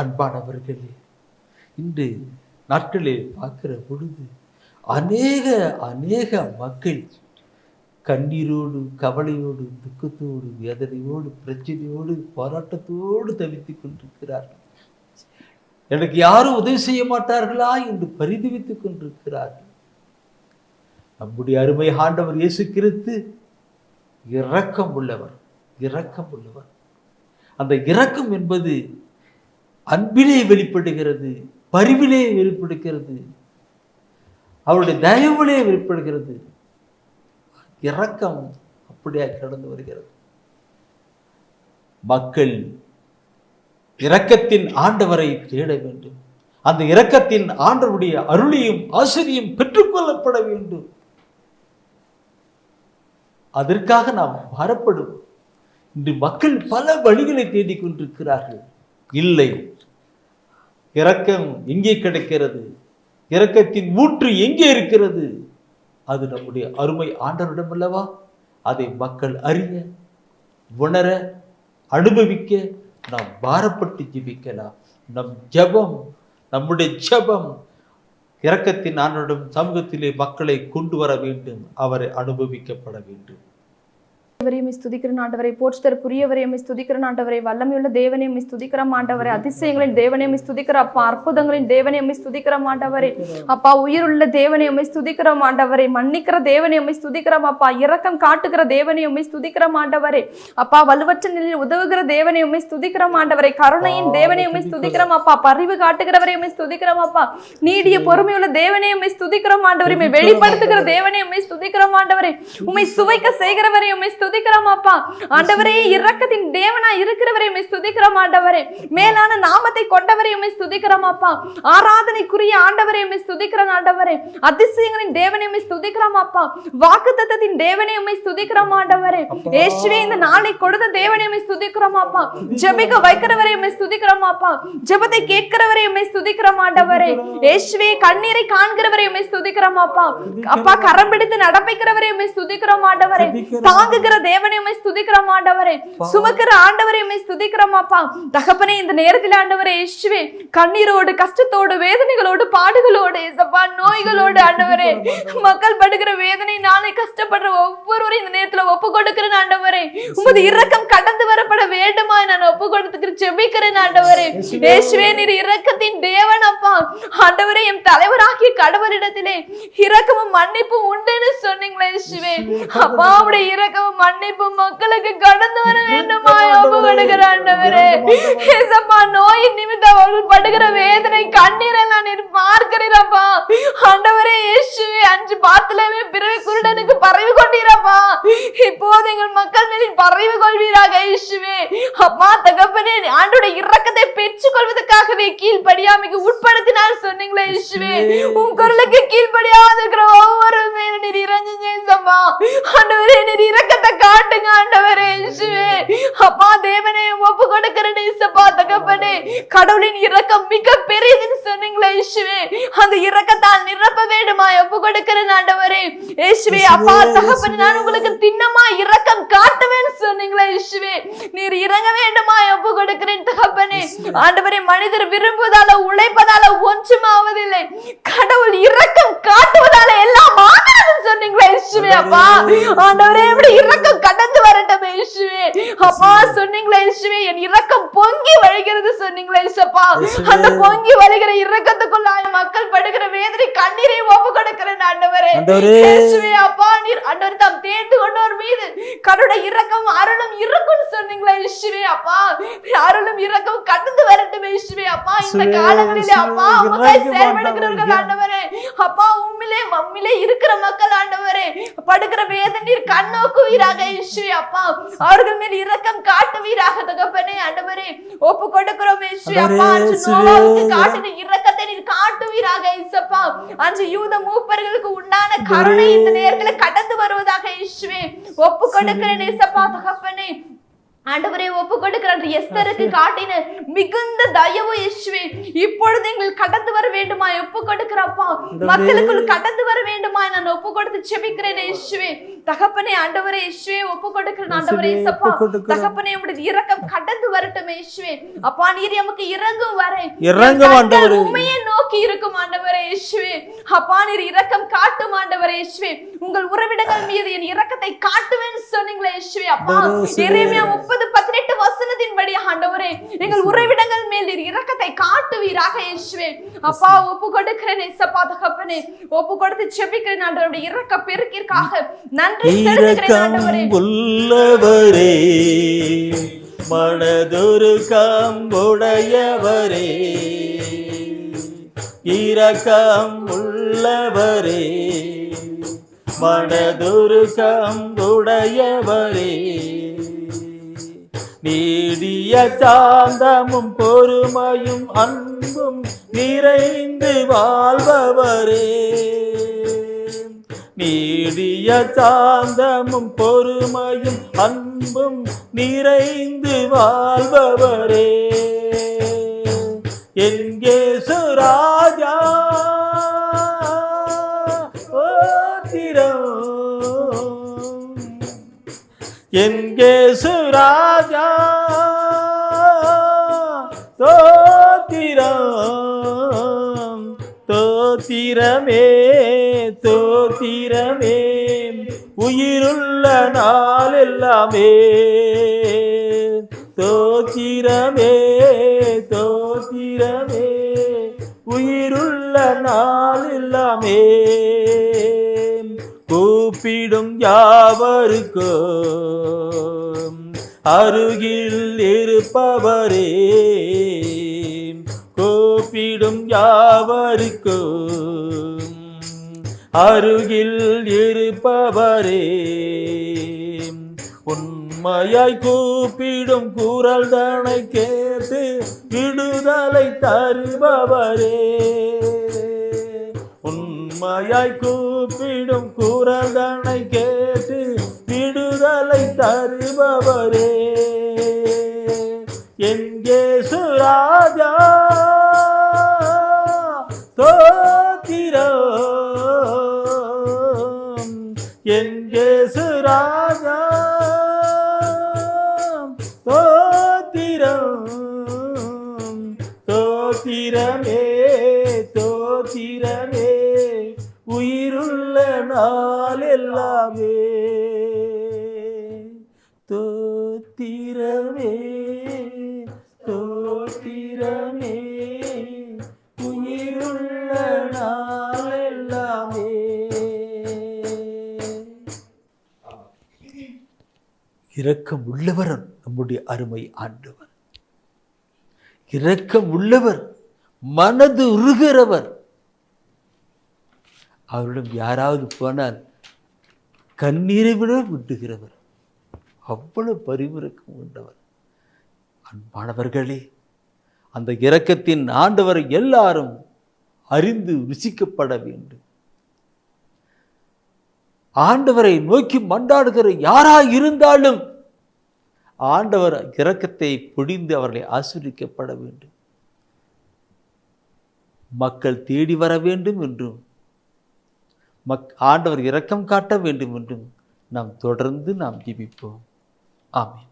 அன்பானவர்களே, இன்று நாட்களில் பார்க்கிற பொழுது அநேக மக்கள் கண்ணீரோடு, கவலையோடு, துக்கத்தோடு, வேதனையோடு, பிரச்சனையோடு, போராட்டத்தோடு தவித்துக் கொண்டிருக்கிறார்கள். எனக்கு யாரும் உதவி செய்ய மாட்டார்களா என்று பரிதவித்துக் கொண்டிருக்கிறார்கள். நம்முடைய அருமை ஆண்டவர் இயேசு கிறிஸ்து இரக்கம் உள்ளவர். அந்த இரக்கம் என்பது அன்பிலே வெளிப்படுகிறது, பரிவிலே வெளிப்படுகிறது, அவருடைய தயவிலே வெளிப்படுகிறது. இரக்கம் அப்படியே கடந்து வருகிறது. மக்கள் இரக்கத்தின் ஆண்டவரை தேட வேண்டும். அந்த இரக்கத்தின் ஆண்டவருடைய அருளையும் ஆசிரியும் பெற்றுக்கொள்ளப்பட வேண்டும். அதற்காக நாம் பாரப்படும். இன்று மக்கள் பல வழிகளை தேடிக்கொண்டிருக்கிறார்கள். இல்லை, இரக்கம் எங்கே கிடைக்கிறது? இரக்கத்தின் ஊற்று எங்கே இருக்கிறது? அது நம்முடைய அருமை ஆண்டவரிடம் அல்லவா? அதை மக்கள் அறிய, உணர, அனுபவிக்க நாம் பாரப்பட்டு ஜெபிக்கலாம். நம்முடைய ஜெபம் இரக்கத்தின் ஆண்டவரிடம் சமூகத்திலே மக்களை கொண்டு வர வேண்டும். அவரை அனுபவிக்கப்பட வேண்டும். ஸ்துதிக்கிற ஆண்டவரை, போற்றுதற்குரியவரை ஸ்துதிக்கிற ஆண்டவரை, வல்லமையுள்ள தேவனை ஸ்துதிக்கிற ஆண்டவரை, அதிசயங்களின் தேவனை ஸ்துதிக்கிற அப்பா, அற்புதங்களின் தேவனை ஸ்துதிக்கிற ஆண்டவரை, அப்பா உயிருள்ள தேவனை ஸ்துதிக்கிற ஆண்டவரை, மன்னிக்கிற தேவனை ஸ்துதிக்கிறோம் அப்பா, இரக்கம் காட்டுகிற தேவனை ஸ்துதிக்கிற ஆண்டவரை, அப்பா வலுவற்ற நிலையில் உதவுகிற தேவனை ஸ்துதிக்கிற ஆண்டவரை, கருணையின் தேவனை ஸ்துதிக்கிறோம் அப்பா, பரிவு காட்டுகிறவரை ஸ்துதிக்கிறோம் அப்பா, நீடிய பொறுமையுள்ள தேவனை ஸ்துதிக்கிறோம் ஆண்டவரை, வெளிப்படுத்துகிற தேவனை ஸ்துதிக்கிறோம் ஆண்டவரை, உம்மை சுவைக்க செய்கிறவரை ஸ்துதிக்கிறோம் அப்பா. ஆண்டவரே, இரக்கத்தின் தேவனா இருக்கிறவரை ஸ்துதிக்கிறோம் ஆண்டவரே, மேலான நாமத்தை கொண்டவரை ஸ்துதிக்கிறோம் அப்பா, ஆராதனைக்குரிய ஆண்டவரை ஸ்துதிக்கிறோம் ஆண்டவரே, அதிசயங்களின் தேவனை ஸ்துதிக்கிறோம் அப்பா, வாக்குத்தத்தத்தின் தேவனை ஸ்துதிக்கிறோம் ஆண்டவரே, இயேசுவே இந்த நாளை கொடுத்த தேவனை ஸ்துதிக்கிறோம் அப்பா, ஜெபிக்க வைக்கிறவரை ஸ்துதிக்கிறோம் அப்பா, ஜெபத்தை கேட்கிறவரை ஸ்துதிக்கிறோம் ஆண்டவரே, இயேசுவே கண்ணீரை காண்கிறவரை ஸ்துதிக்கிறோம் அப்பா, அப்பா கரம் பிடித்து நடப்பிக்கிறவரை ஸ்துதிக்கிறோம் ஆண்டவரே, தாங்குகிற தேவனை ஸ்துதிக்கிறோம் ஆண்டவரே, சுமக்கிற ஆண்டவரை ஸ்துதிக்கிறோம் அப்பா. தகப்பனே, இந்த நேரத்தில் ஆண்டவரே இயேசுவே கண்ணீரோடு, கஷ்டத்தோடு, வேதனைகளோடு, பாடுகளோடு, இயேசப்பா நோய்களோடு ஆண்டவரே, மக்கள் படுகிற வேதனை, நாளை கஷ்டப்படுற ஒவ்வொருவரையும் இந்த நேரத்துல ஒப்பு கொடுக்கிறேன் ஆண்டவரே. உமது இரக்கம் கடந்து வரப்பட வேண்டுமா நான் ஒப்பு கொடுத்துக்கிற ஜெபிக்கிறேன் ஆண்டவரே. இயேசுவே, நீர் இரக்கத்தின் தேவன் அப்பா. ஆண்டவரே, என் தலைவராகிய கடவுளிடத்திலே இரக்கமும் மன்னிப்பும் உண்டுன்னு சொன்னீங்களே இயேசுவே. அப்பா, உடைய இரக்கமும் மன்னிப்பு மக்களுக்கு கடந்து வர வேண்டுமா ஒப்பு கொடுக்கிற ஆண்டவரே. இயேசப்பா, நோயின் நிமித்தம் அவர்கள் படுகிற வேதனை, கண்ணீரெல்லாம் நீர் பார்க்கிறீரப்பா ஆண்டவரே. இயேசுவே, அன்று பாத்திலேயே பிறவி குருடனுக்கு பரவி கொண்டீரப்பா, இப்போது எங்கள் மக்கள் மேல் பரவி கொள்வீராக இயேசுவே. அப்பா தகப்பனே, ஆண்டோட இரக்கத்தை பெற்றுக் கொள்வதற்காகவே கீழ்படியாமைக்கு உட்படுத்தினார் சொன்னீங்களே இயேசுவே. உன் குரலுக்கு கீழ்படியாத இருக்கிற ஒவ்வொரு மேலும் நீர் இறங்குங்க இயேசப்பா. ஆண்டவரே, நீர் இரக்கத்தை காட்டுங்க ஆண்டவரே இயேசுவே. அப்பா தேவனே, ஒப்பு கொடுக்கிறேன் இயேசப்பா தகப்பனே. கடவுளின் இரக்கம் மிக பெரியதுன்னு சொன்னீங்களே இயேசுவே. அந்த இரக்கத்தால் நிரப்ப வேண்டுமா ஒப்பு கொடுக்கிறேன் ஆண்டவரே இயேசுவே. அப்பா தகப்பனே, நான் உங்களுக்கு திண்ணமா இரக்கம் காட்டுவேன்னு சொன்னீங்களே இயேசுவே. நீர் இறங்க வேண்டுமா ஒப்பு கொடுக்கிறேன் தகப்பனே. ஆண்டவரே, மனிதர் விரும்புவதால உழைப்பதால ஒன்றும் ஆவதில்லை, கடவுள் இரக்கம் காட்டுவதால எல்லாம் ஆகிறது சொன்னீங்களே இயேசுவே. அப்பா ஆண்டவரே, இப்படி இரக்கம் கடந்து வரட்டும் இயேசுவே. அப்பா சொன்னீங்களே இயேசுவே, என் இரக்கம் பொங்கி வழிகிறது சொன்னீங்களே இயேசுப்பா. அந்த பொங்கி வழிகிற இரக்கத்துக்குள்ள மக்கள் படுகிற வேதனை, கண்ணீரை ஒப்பு கொடுக்கிறேன் ஆண்டவரே இயேசுவே. அப்பா, நீர் ஆண்டவரே தாம் தேர்ந்து கொண்டோர் மீது கடவுளோட இரக்கம் அருளும் இருக்குன்னு சொன்னீங்களே இயேசுவே. அப்பா, அருளும் இரக்கம் கடந்து வரட்டும் இயேசுவே. அப்பா, இந்த காலங்களிலே அப்பா உம்மாய் செயல்படுகிறவர்கள் ஆண்டவரே, அப்பா உம்மிலே இருக்கிற மக்கள் ஆண்டவரே படுகிற வேதனை கண்ணோக்குவீராக இயேசுவே. அப்பா, அவர்கள் மேல் இரக்கம் காட்டுவீராக தகப்பனே. ஆண்டவரே, ஒப்பு கொடுக்கிறோம் இயேசுவே. அப்பா, அன்று நோவாவுக்கு காட்டின இரக்கத்தை நீர் காட்டுவீராக இயேசப்பா. அன்று யூத மூப்பர்களுக்கு உண்டான கருணை இந்த நேரத்தில் கடந்து வருவதாக இயேசுவே ஒப்பு கொடுக்கிறேன் இயேசப்பா தகப்பனே. ஆண்டவரே ஒப்பு கொடுக்கிறார். எஸ்தருக்கு காட்டின மிகுந்த தயவு இயேசுவே இப்பொழுது எங்கள் கடந்து வர வேண்டுமா? ஒப்பு கொடுக்கிறப்பா, மக்களுக்குள் கடந்து வர வேண்டுமா? நான் ஒப்பு கொடுத்து செபிக்கிறேன் இயேசுவே. தகப்பனே ஆண்டவரே இயேசுவே ஒப்பு கொடுக்கிறேன். ஆண்டவரே இயேசப்பா தகப்பனே உம்முடைய இரக்கம் கடந்து வரட்டும் இயேசுவே. அப்பா நீர் நமக்கு இரங்கும் வரை உம்மையே நோக்கி இருக்கும் ஆண்டவரே இயேசுவே. அப்பா நீர் இரக்கம் காட்டும் ஆண்டவரே இயேசுவே. உங்கள் உறவிடங்கள் மீது என் இரக்கத்தை காட்டுவேன்னு சொன்னீங்களே இயேசுவே. அப்பா எரேமியா 30:18 வசனத்தின்படி ஆண்டவரே எங்கள் உறவிடங்கள் மேல் நீர் இரக்கத்தை காட்டுவீராக இயேசுவே. அப்பா ஒப்பு கொடுக்கிறேன் இயேசப்பா தகப்பனே. ஒப்பு கொடுத்து செபிக்கிறேன் ஆண்டவருடைய இரக்க பெருக்கிற்காக நன்றி செலுத்துகிறேன் ஆண்டவரே. உள்ளவரே மனதுருக்கம் உடையவரே, இரக்கம் உள்ளவரே மனதுருக்கம் உடையவரே, நீடிய சாந்தமும் பொறுமையும் அன்பும் நிறைந்து வாழ்பவரே, நீடிய சாந்தமும் பொறுமையும் அன்பும் நிறைந்து வாழ்பவரே, என் இயேசு ராஜா ஓத்திரம், என் இயேசு ராஜா தோத்திரம், தோத்திரமே தோத்திரமே உயிருள்ள நாள் எல்லாமே, தோத்திரமே தோத்திரமே உயிருள்ள நாள் எல்லாமே, கூப்பிடும் யாவருக்கும் அருகில் இருப்பவரே, கூப்பிடும் யாவருக்கும் அருகில் இருப்பவரே, உண்மையாய் கூப்பிடும் குரல் தனை கேட்டு விடுதலை தருபவரே, உண்மையாய் கூப்பிடும் குரல் தனை கேட்டு விடுதலை தருபவரே, என் இயேசு ராஜா தோத்திரம், என் இயேசு ராஜா தோத்திரம், தோத்திரமே தோத்திரமே உயிருள்ள நாள் எல்லாமே, தோத்திரமே தோத்திரமே உயிருள்ள நாள் எல்லாமே. இரக்கம் உள்ளவர் நம்முடைய அருமை ஆண்டவர், இரக்கம் உள்ளவர், மனது உருகிறவர். அவரிடம் யாராவது போனால் கண்ணீரை விட விட்டுகிறவர், அவ்வளவு பரிவிரக்கம் கொண்டவர். அன்பானவர்களே, அந்த இரக்கத்தின் ஆண்டவரை எல்லாரும் அறிந்து ருசிக்கப்பட வேண்டும். ஆண்டவரை நோக்கி மன்றாடுகிற யாராய் இருந்தாலும் ஆண்டவர் இரக்கத்தை பொழிந்து அவர்களை ஆசீர்வதிக்கப்பட வேண்டும். மக்கள் தேடி வர வேண்டும் என்றும் ஆண்டவர் இரக்கம் காட்ட வேண்டும் என்றும் நாம் தொடர்ந்து ஜெபிப்போம். ஆமென்.